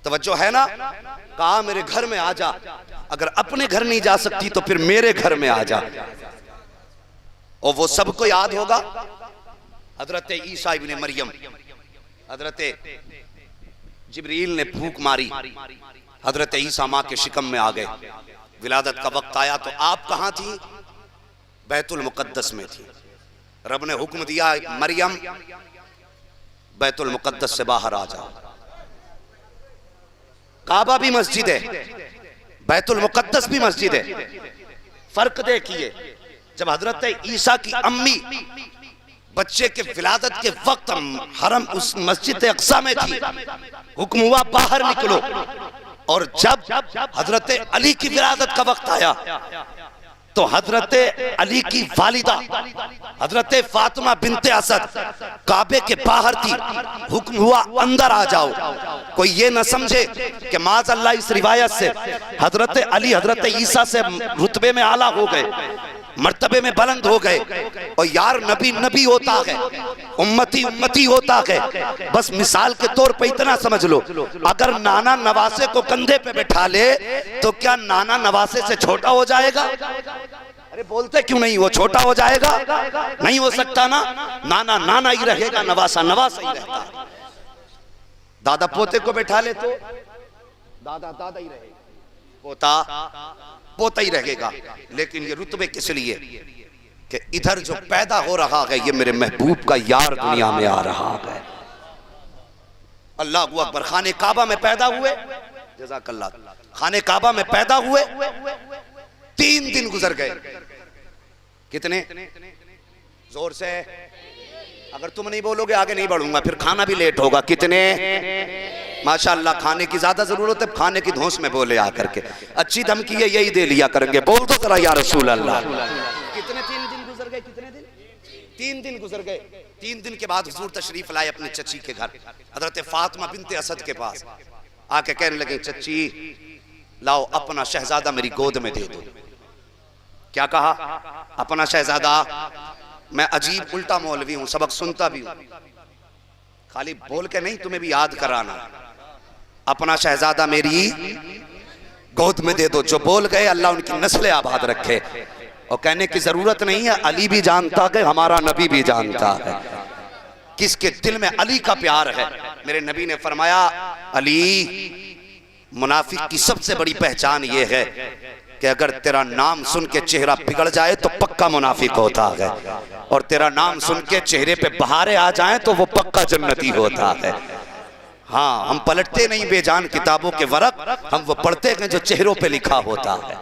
तवज्जो है ना। कहा मेरे घर में आ जा, अगर अपने घर नहीं जा सकती तो फिर मेरे घर में आ जा। और वो सबको याद होगा, हजरत ईसा इब्ने मरियम, हजरत जिब्रील ने फूंक मारी, हजरत ईसा माँ के शिकम में आ गए। विलादत का वक्त आया तो आप कहाँ थी? बैतुल मुकद्दस में थी। रब ने हुक्म दिया, मरियम बैतुल मुकद्दस से बाहर आ जाओ। काबा भी मस्जिद है, बैतुल मुकद्दस भी मस्जिद है। फर्क देखिए, जब हजरत ईसा की अम्मी बच्चे के विलादत के वक्त हरम उस मस्जिद अक्सा में थी, हुक्म हुआ बाहर निकलो। और जब हजरत अली की विलादत का वक्त आया तो हजरत अली की वालिदा हजरत फातिमा बिनते असद काबे के बाहर थी, हुक्म हुआ अंदर आ जाओ। कोई ये न समझे कि माज़अल्लाह इस रिवायत से हजरत अली हजरत ईसा से रुतबे में आला हो गए, मर्तबे में बुलंद हो गए। और यार नबी नबी होता है, उम्मती उम्मती होता है। बस मिसाल के तौर पे इतना समझ लो, अगर नाना नवासे को कंधे पे बैठा ले तो क्या नाना नवासे से छोटा हो जाएगा? अरे बोलते क्यों नहीं? वो छोटा हो जाएगा? नहीं हो सकता ना। नाना नाना ही रहेगा, नवासा नवासा ही रहता है। दादा पोते को बैठा ले तो दादा दादा ही रहेगा, पोता पोता ही रहेगा। लेकिन ये रुतबे किस लिए कि इधर जो पैदा हो रहा है ये मेरे महबूब का यार दुनिया में आ रहा है। अल्लाह अकबर। खाने काबा में पैदा हुए, जज़ाकल्लाह, खाने काबा में पैदा हुए, 3 दिन गुजर गए। कितने? जोर से, अगर तुम नहीं बोलोगे आगे नहीं बढ़ूंगा, फिर खाना भी लेट होगा। कितने? माशाअल्लाह, खाने की ज्यादा जरूरत है, खाने की धौंस में बोले आकर के। अच्छी धमकी है, यही दे लिया करेंगे। बोल दो जरा या रसूल अल्लाह। कितने 3 दिन गुजर गए? कितने दिन? 3 दिन गुजर गए। 3 दिन के बाद हुजूर तशरीफ लाए अपने चची के घर, हजरत फातिमा बिनते असद के पास। आके कहने लगे, चची लाओ अपना शहजादा मेरी गोद में दे दो। क्या कहा? अपना शहजादा। मैं अजीब उल्टा मौलवी हूं, सबक सुनता भी हूं, खाली बोल के नहीं, तुम्हें भी याद कराना। अपना शहजादा मेरी गोद में दे दो। जो बोल गए अल्लाह उनकी नस्लें आबाद रखे। और कहने की जरूरत नहीं है, अली भी जानता है, हमारा नबी भी जानता है किसके दिल में अली का प्यार है। मेरे नबी ने फरमाया, अली मुनाफिक की सबसे बड़ी पहचान यह है कि अगर तेरा नाम सुन के चेहरा बिगड़ जाए तो पक्का मुनाफिक होता है, और तेरा नाम सुन के चेहरे पे बहारें आ जाएं तो वो पक्का जन्नती होता है। हाँ, हम पलटते नहीं बेजान किताबों के वरक, हम वो पढ़ते हैं जो चेहरों पे लिखा होता है।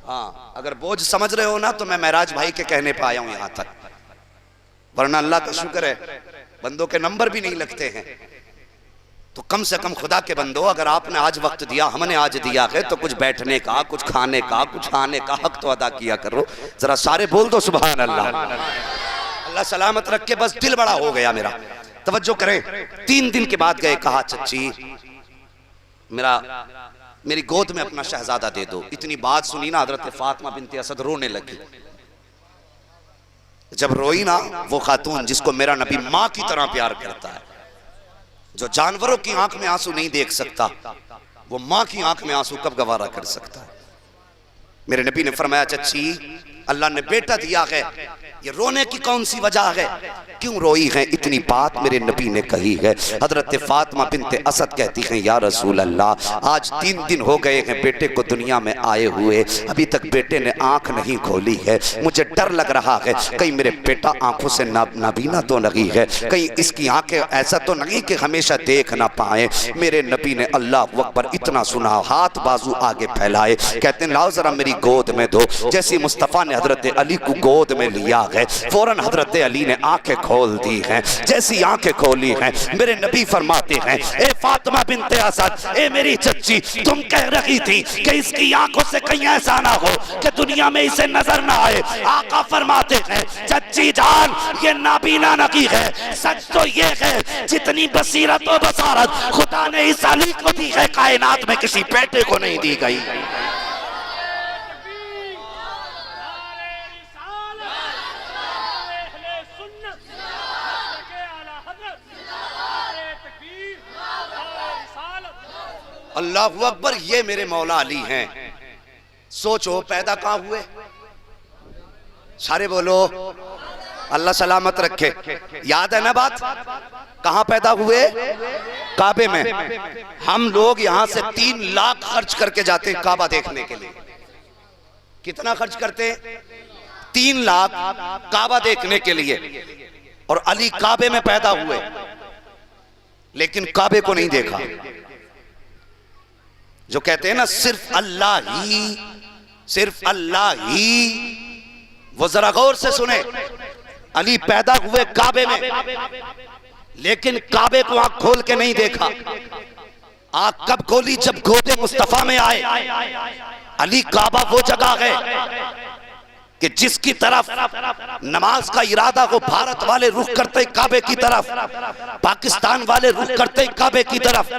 हाँ, अगर बोझ समझ रहे हो ना तो मैं महराज भाई के कहने पे आया हूं यहां तक, वरना अल्लाह का शुक्र है बंदों के नंबर भी नहीं लगते हैं। तो कम से कम खुदा के बंदो, अगर आपने आज वक्त दिया, हमने आज दिया है, तो कुछ बैठने का, कुछ खाने का, कुछ आने का हक तो अदा किया करो। जरा सारे बोल दो सुभान अल्लाह। अल्लाह सलामत रख के। बस दिल बड़ा हो गया मेरा। तवज्जो करें, 3 दिन के बाद गए, कहा चच्ची मेरी गोद में अपना शहजादा दे दो। इतनी बात सुनी ना हजरत फातिमा बिनते असद रोने लगी। जब रोई ना वो खातून जिसको मेरा नबी माँ की तरह प्यार करता है, जो जानवरों की आंख में आंसू नहीं देख सकता, वो माँ की आंख में आंसू कब गवारा कर सकता है। मेरे नबी ने फरमाया, चच्ची अल्लाह ने बेटा दिया है, ये रोने की कौन सी वजह है, क्यों रोई है? इतनी बात मेरे नबी ने कही है। हजरत फातिमा बिनते असद कहती हैं, या रसूल अल्लाह, आज 3 दिन हो गए हैं बेटे को दुनिया में आए हुए, अभी तक बेटे ने आंख नहीं खोली है। मुझे डर लग रहा है कहीं मेरे बेटा आंखों से नाबीना तो नहीं है, कहीं इसकी आंखें ऐसा तो नहीं कि हमेशा देख ना पाए। मेरे नबी ने अल्लाह अकबर इतना सुना, हाथ बाजू आगे फैलाए, कहते हैं लाओ जरा मेरी गोद में दो। जैसे मुस्तफ़ा ने हजरत अली को गोद में लिया है, फौरन हजरत अली ने आंखें खोल दी हैं। जैसी आंखें खोली हैं, मेरे नबी फरमाते हैं, ए फातिमा बिनते असद, ए मेरी चच्ची, तुम कह रही थी कि इसकी आंखों से कहीं ऐसा ना हो कि दुनिया में इसे नजर ना आए। आका फरमाते हैं, चच्ची जान, ये नाबीना नहीं है, सच तो ये है जितनी बसीरत और बसारत खुदा ने इस अली को दी है, कायनात में किसी बेटे को नहीं दी गई। अल्लाहु अकबर, ये मेरे मौला अली हैं। सोचो पैदा कहाँ हुए? सारे बोलो अल्लाह सलामत रखे। याद है ना बात? कहां पैदा हुए? काबे में। हम लोग यहां से 3 लाख खर्च करके जाते हैं काबा देखने के लिए। कितना खर्च करते? 3 लाख काबा देखने के लिए। और अली काबे में पैदा हुए, लेकिन काबे को नहीं देखा। जो कहते हैं ना सिर्फ अल्लाह ही, सिर्फ अल्लाह ही, वो जरा गौर से सुने। अली पैदा हुए काबे में, लेकिन काबे को आंख खोल के नहीं देखा। आंख कब खोली? जब गोदे मुस्तफा में आए। अली काबा वो जगह है कि जिसकी तरफ नमाज का इरादा हो भारत वाले रुख करते काबे की तरफ, पाकिस्तान वाले रुख करते काबे की तरफ,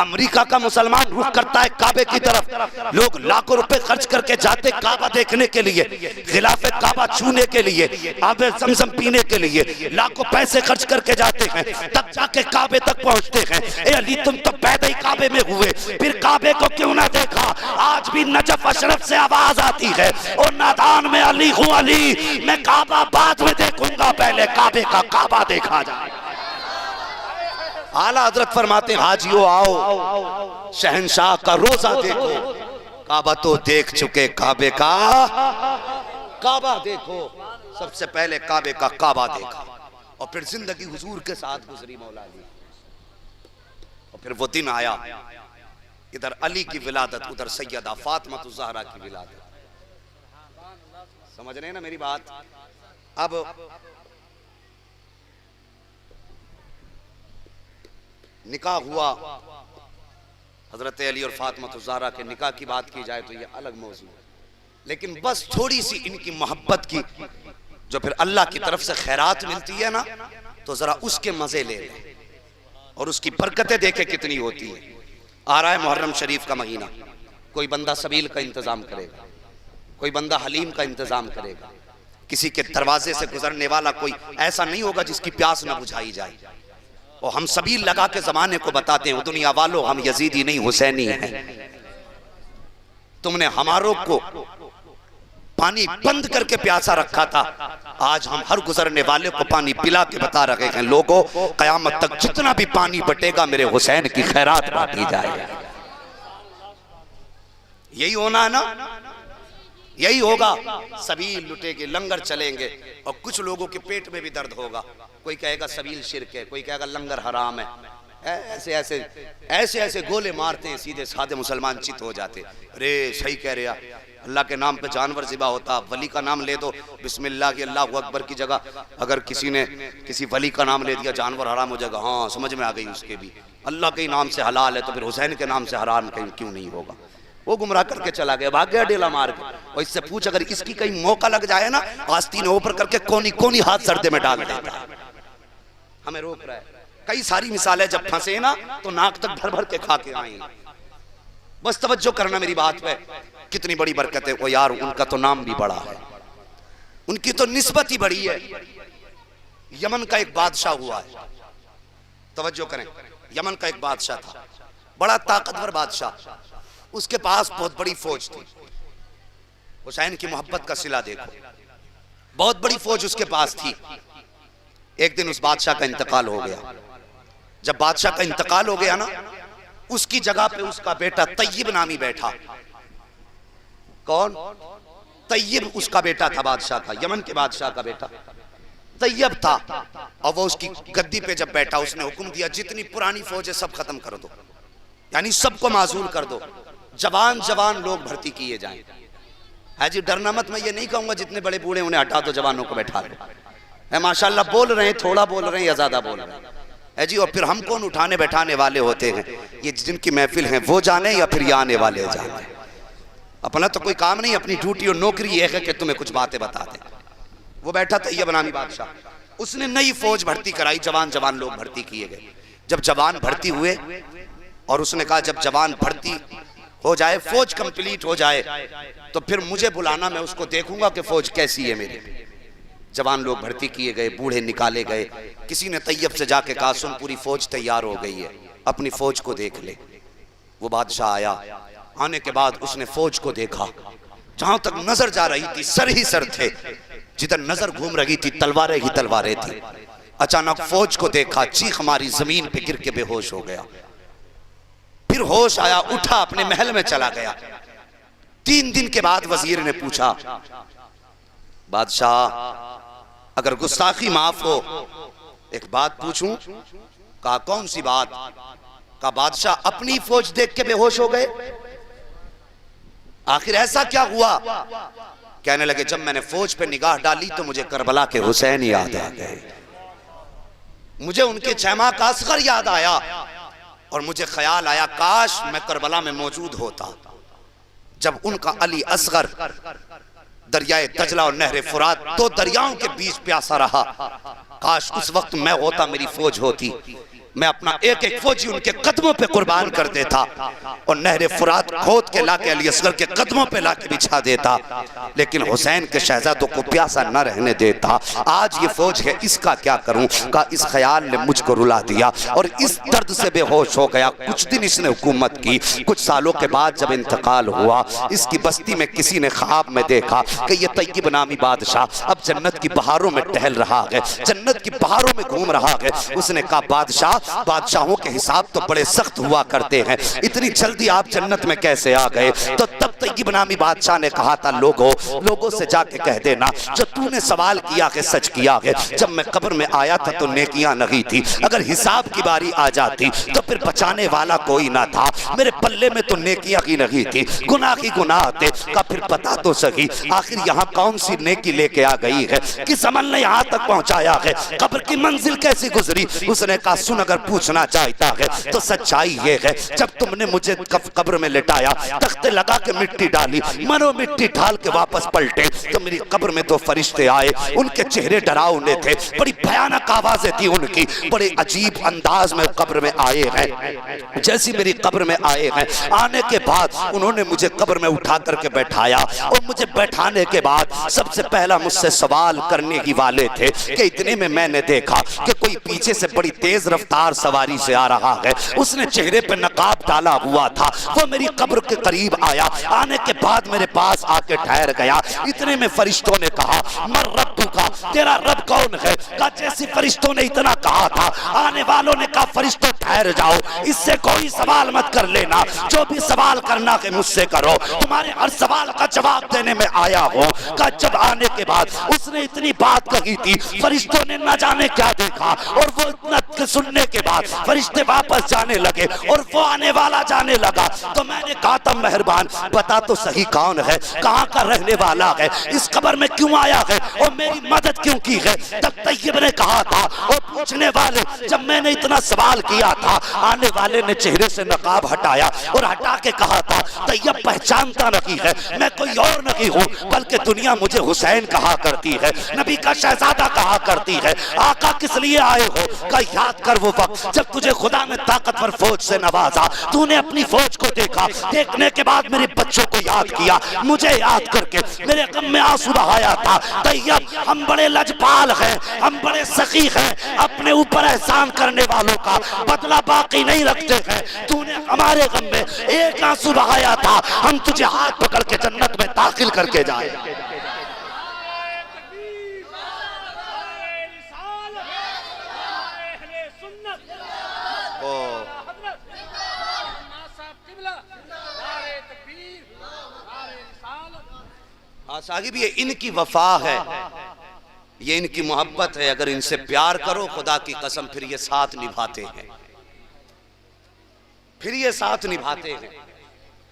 अमेरिका का मुसलमान रुख करता है काबे की तरफ। लोग लाखों रुपए खर्च करके जाते काबा देखने के लिए, खिलाफे काबा छूने के लिए, आबे ज़मज़म पीने के लिए लाखों पैसे खर्च करके जाते हैं, तब जाके काबे तक पहुंचते हैं। ए अली, तुम तो पैदा ही काबे में हुए, फिर काबे को क्यों ना देखा? आज भी नजफ अशरफ से आवाज आती है, और नादान में अली हूं अली, मैं काबा बाद में देखूंगा, पहले काबे का काबा देखा जाए। आला हजरत फरमाते हैं हाजियों आओ, शहंशाह का रोजा देखो। काबा तो देख चुके, काबे का काबा देखो। सबसे पहले काबे का काबा देखा, और फिर जिंदगी हुजूर के साथ गुजरी मौला अली। और फिर वो दिन आया, इधर अली की विलादत, उधर सैयदा फातिमा ज़हरा की विलादत। समझ रहे हैं ना मेरी बात? अब निकाह हुआ, हजरत अली और फातिमा ज़हरा के निकाह की बात की जाए तो ये अलग मौजू है, लेकिन बस थोड़ी सी इनकी मोहब्बत की जो फिर अल्लाह की तरफ से खैरात मिलती है ना, तो जरा उसके मजे ले लें और उसकी बरकतें देखें कितनी होती है। आ रहा है मुहर्रम शरीफ का महीना, कोई बंदा सबील का इंतजाम करेगा, कोई बंदा हलीम का इंतजाम करेगा। किसी के दरवाजे से गुजरने वाला कोई ऐसा नहीं होगा जिसकी प्यास न बुझाई जाए। और हम सबील लगा के जमाने को बताते हैं, दुनिया वालों हम यजीदी नहीं हुसैनी हैं। तुमने हमारों को पानी बंद करके प्यासा रखा था, आज हम हर गुजरने वाले को पानी पिला के बता रहे हैं, लोगों कयामत तक जितना भी पानी बटेगा मेरे हुसैन की खैरात बांटी जाएगी। यही होना है ना, यही होगा। सबील लुटेंगे, लंगर चलेंगे, और कुछ लोगों के पेट में भी दर्द होगा। कोई कहेगा सबील शिरक है, कोई कहेगा लंगर हराम है। ऐसे ऐसे ऐसे ऐसे गोले मारते हैं, सीधे साधे मुसलमान चित हो जाते। अरे सही कह रहे हैं, अल्लाह के नाम पे जानवर ज़िबा होता, वली का नाम ले दो, बिस्मिल्लाह की अल्लाहु अकबर की जगह अगर किसी ने किसी वली का नाम ले दिया जानवर हराम हो जाएगा। हाँ समझ में आ गई उसके भी, अल्लाह के नाम से हलाल है तो फिर हुसैन के नाम से हराम क्यों नहीं होगा? वो गुमराह करके चला गया, भाग गया डेला मार के। और इससे पूछ अगर इसकी कहीं मौका लग जाए ना, आस्तीन ऊपर करके कोनी कोनी हाथ सर्दे में डाल देता। हमें रोक रहा है। कई सारी मिसालें, जब फंसे ना तो नाक तक भर भर के खा के आए। बस तवज्जो करना मेरी बात पे, कितनी बड़ी बरकत है। ओ यार, उनका तो नाम भी बड़ा है, उनकी तो निस्बत ही बड़ी है। यमन का एक बादशाह हुआ है, तवज्जो करें, यमन का एक बादशाह था, बड़ा ताकतवर बादशाह। उसके पास बहुत बड़ी फौज थी। हुसैन की मोहब्बत का सिला देखो, बहुत बड़ी फौज उसके पास थी। एक दिन उस बादशाह का इंतकाल हो गया। जब बादशाह का इंतकाल हो गया ना, उसकी जगह पे उसका बेटा तय्यब नामी बैठा। कौन? तय्यब उसका बेटा था, बादशाह का, यमन के बादशाह का बेटा तय्यब था। और वो उसकी गद्दी पे जब बैठा, उसने हुक्म दिया जितनी पुरानी फौज है सब खत्म कर दो, यानी सबको माजूल कर दो, जवान जवान लोग भर्ती किए जाएं। है जी, डरना मत। मैं ये नहीं कहूंगा जितने बड़े बूढ़े उन्हें हटा दो, जवानों को बैठा दो। है माशाल्लाह, बोल रहे हैं, थोड़ा बोल रहे हैं या ज्यादा बोल रहे हैं? है जी। और फिर हम कौन उठाने बैठाने वाले होते हैं? ये जिनकी महफिल है वो जाने या फिर ये आने वाले जाने। अपना तो कोई काम नहीं, अपनी ड्यूटी और नौकरी ये है कि तुम्हें कुछ बातें बता दे। वो बैठा तय्यब नामी बादशाह, उसने नई फौज भर्ती कराई, जवान जवान लोग भर्ती किए गए। जब जवान भर्ती हुए और उसने कहा जब जवान भर्ती हो जाए, फौज कंप्लीट हो जाए, तो फिर मुझे बुलाना, मैं उसको देखूंगा कि फौज कैसी है मेरी। जवान लोग भर्ती किए गए, बूढ़े निकाले गए। किसी ने तय्यब से जाके कहा सुन, पूरी फौज तैयार हो गई है, अपनी फौज को देख ले। वो बादशाह आया, आने के बाद उसने फौज को देखा, जहां तक नजर जा रही थी सर ही सर थे, जिधर नजर घूम रही थी तलवारें ही तलवारें थी। अचानक फौज को देखा, चीख मारी, जमीन पे गिर के बेहोश हो गया। फिर होश आया, उठा, अपने महल में चला गया। 3 दिन के बाद वजीर ने पूछा, बादशाह अगर गुस्ताखी माफ हो एक बात पूछूं? कहा कौन सी बात? कहा बादशाह अपनी फौज देख के बेहोश हो गए, आखिर ऐसा क्या हुआ? कहने लगे जब मैंने फौज पे निगाह डाली तो मुझे करबला के हुसैन याद आ गए, मुझे उनके छैमा का असगर याद आया, और मुझे ख्याल आया काश मैं करबला में मौजूद होता जब उनका अली असगर दरियाए दजला और नहरे फुरात 2 दरियाओं के बीच प्यासा रहा। काश उस वक्त मैं होता, मेरी फौज होती, मैं अपना एक एक फौजी उनके कदमों पे कुर्बान कर देता और नहरे फुरात खोद के लाके अली असगर के कदमों पे लाके बिछा देता, लेकिन हुसैन के शहजादों को प्यासा न रहने देता। आज ये फौज है, इसका क्या करूं? का इस ख्याल ने मुझको रुला दिया और इस दर्द से बेहोश हो गया। कुछ दिन इसने हुकूमत की, कुछ सालों के बाद जब इंतकाल हुआ, इसकी बस्ती में किसी ने ख्वाब में देखा कि ये तय्यब नामी बादशाह अब जन्नत की बहारों में टहल रहा है, जन्नत की बहारों में घूम रहा है। उसने कहा बादशाह, बादशाहों के हिसाब तो बड़े सख्त हुआ करते हैं, इतनी जल्दी आप जन्नत में कैसे आ गए? तो तब तय्यब नामी बादशाह ने कहा था लोगों से जाके कह देना जो तूने सवाल किया है सच किया है, जब मैं कब्र में आया था तो नेकियां नहीं थी, अगर हिसाब की बारी आ जाती तो फिर बचाने वाला कोई ना था, मेरे पल्ले में तो नेकियां ही नहीं थी, गुनाह ही गुनाह थे। का फिर पता तो सही आखिर यहाँ कौन सी नेकी लेके आ गई है, किस अमल ने यहाँ तक पहुंचाया है, कब्र की मंजिल कैसी गुजरी? उसने कहा सुन, अगर पूछना चाहता है तो सच्चाई ये है, जब तुमने मुझे कब्र में लिटाया, तख्ते लगा के मिट्टी डाली, मनो मिट्टी ढाल के वापस पलटे तो मेरी कब्र में 2 फरिश्ते आए, उनके चेहरे डरावने थे, बड़ी भयानक आवाजें थी उनकी, बड़े अजीब अंदाज में कब्र में आए हैं। जैसी मेरी कब्र में आए हैं, आने के बाद उन्होंने मुझे कब्र में उठा करके बैठाया और मुझे बैठाने के बाद सबसे पहला मुझसे सवाल करने ही वाले थे कि इतने में मैंने देखा कि कोई पीछे से बड़ी तेज रफ्तार सवारी से आ रहा है, उसने चेहरे पे नकाब डाला हुआ था, वो मेरी कब्र के करीब आया, आने के बाद मेरे पास आके ठहर गया। इतने में फरिश्तों ने कहा मर रब्बु का, तेरा रब कौन है? का जैसे फरिश्तों ने इतना कहा था, आने वालों ने कहा फरिश्तों ठहर जाओ, इससे कोई सवाल मत कर लेना, जो भी सवाल करना है मुझसे करो, तुम्हारे हर सवाल का जवाब देने में आया हो। का जब आने के बाद उसने इतनी बात कही थी, फरिश्तों ने न जाने क्या देखा, और वो इतना सुनने के बाद फरिश्ते वापस जाने लगे और वो आने वाला जाने लगा। तो मैंने कहा था मेहरबान बता तो सही कौन है, कहाँ का रहने वाला है, इस कब्र में क्यों आया है और मेरी मदद क्यों की है? तब तय्यब ने कहा था, और पूछने वाले जब मैंने इतना सवाल किया था, आने वाले ने चेहरे से नकाब हटाया और हटा के कहा था तय्यब पहचानता नहीं है, मैं कोई और नहीं हूँ, बल्कि दुनिया मुझे हुसैन कहा करती है, नबी का शहजादा कहा करती है। आका किस लिए आए हो? का याद कर वो वक्त जब तुझे खुदा ने ताकतवर फौज से नवाजा, तूने अपनी फौज को देखा, देखने के बाद मेरे बच्चों को याद किया, मुझे याद करके मेरे गम में आंसू बहाया था। तय्यब हम बड़े लजपाल हैं, हम बड़े सखी हैं, अपने ऊपर एहसान करने वालों का बदला बाकी नहीं रखते हैं। तूने हमारे गम में एक आंसू बहाया था, हम तुझे हाथ पकड़ के जन्नत में दाखिल करके जाए। साहिब ये इनकी वफा है, ये इनकी मोहब्बत है, अगर इनसे प्यार करो खुदा की कसम फिर ये साथ निभाते हैं, फिर ये साथ निभाते हैं,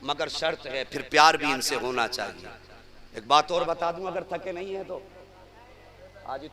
मगर शर्त है फिर प्यार भी इनसे होना चाहिए। एक बात और बता दूं अगर थके नहीं है तो आज